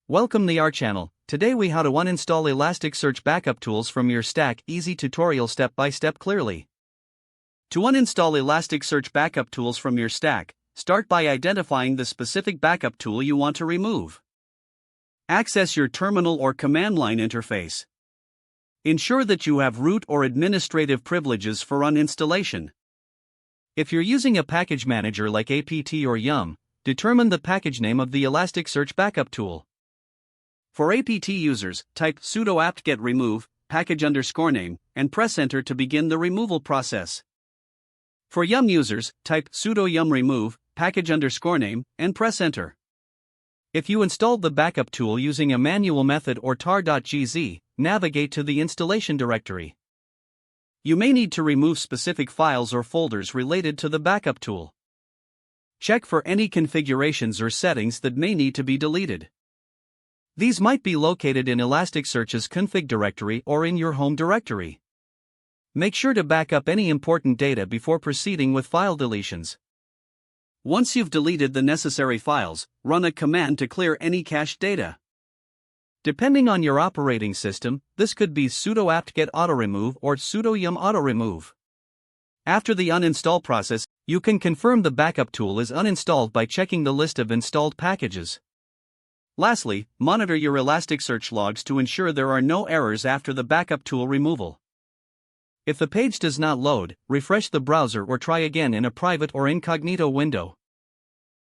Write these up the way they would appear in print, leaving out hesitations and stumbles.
Welcome to our channel. Today we how to uninstall Elasticsearch backup tools from your stack. Easy tutorial step by step clearly. To uninstall Elasticsearch backup tools from your stack, start by identifying the specific backup tool you want to remove. Access your terminal or command line interface. Ensure that you have root or administrative privileges for uninstallation. If you're using a package manager like apt or yum, determine the package name of the Elasticsearch backup tool. For apt users, type sudo apt-get remove package_name and press enter to begin the removal process. For yum users, type sudo yum remove package_name and press enter. If you installed the backup tool using a manual method or tar.gz, navigate to the installation directory. You may need to remove specific files or folders related to the backup tool. Check for any configurations or settings that may need to be deleted. These might be located in Elasticsearch's config directory or in your home directory. Make sure to back up any important data before proceeding with file deletions. Once you've deleted the necessary files, run a command to clear any cached data. Depending on your operating system, this could be sudo apt-get auto-remove or sudo yum auto-remove. After the uninstall process, you can confirm the backup tool is uninstalled by checking the list of installed packages. Lastly, monitor your Elasticsearch logs to ensure there are no errors after the backup tool removal. If the page does not load, refresh the browser or try again in a private or incognito window.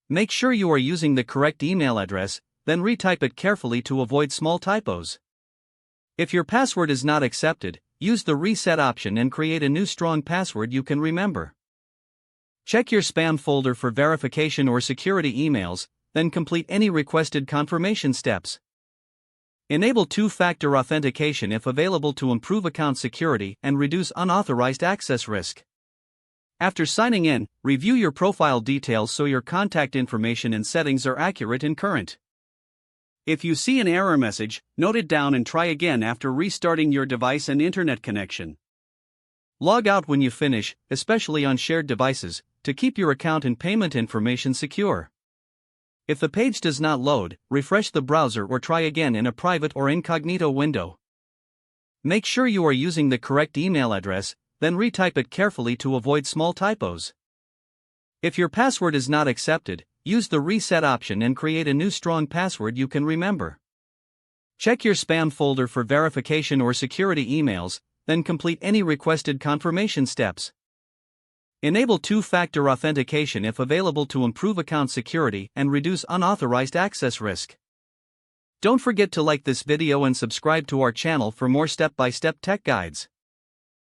Make sure you are using the correct email address, then retype it carefully to avoid small typos. If your password is not accepted, use the reset option and create a new strong password you can remember. Check your spam folder for verification or security emails, then complete any requested confirmation steps. Enable two-factor authentication if available to improve account security and reduce unauthorized access risk. After signing in, review your profile details so your contact information and settings are accurate and current. If you see an error message, note it down and try again after restarting your device and internet connection. Log out when you finish, especially on shared devices, to keep your account and payment information secure. If the page does not load, refresh the browser or try again in a private or incognito window. Make sure you are using the correct email address, then retype it carefully to avoid small typos. If your password is not accepted, use the reset option and create a new strong password you can remember. Check your spam folder for verification or security emails, then complete any requested confirmation steps. Enable two-factor authentication if available to improve account security and reduce unauthorized access risk. Don't forget to like this video and subscribe to our channel for more step-by-step tech guides.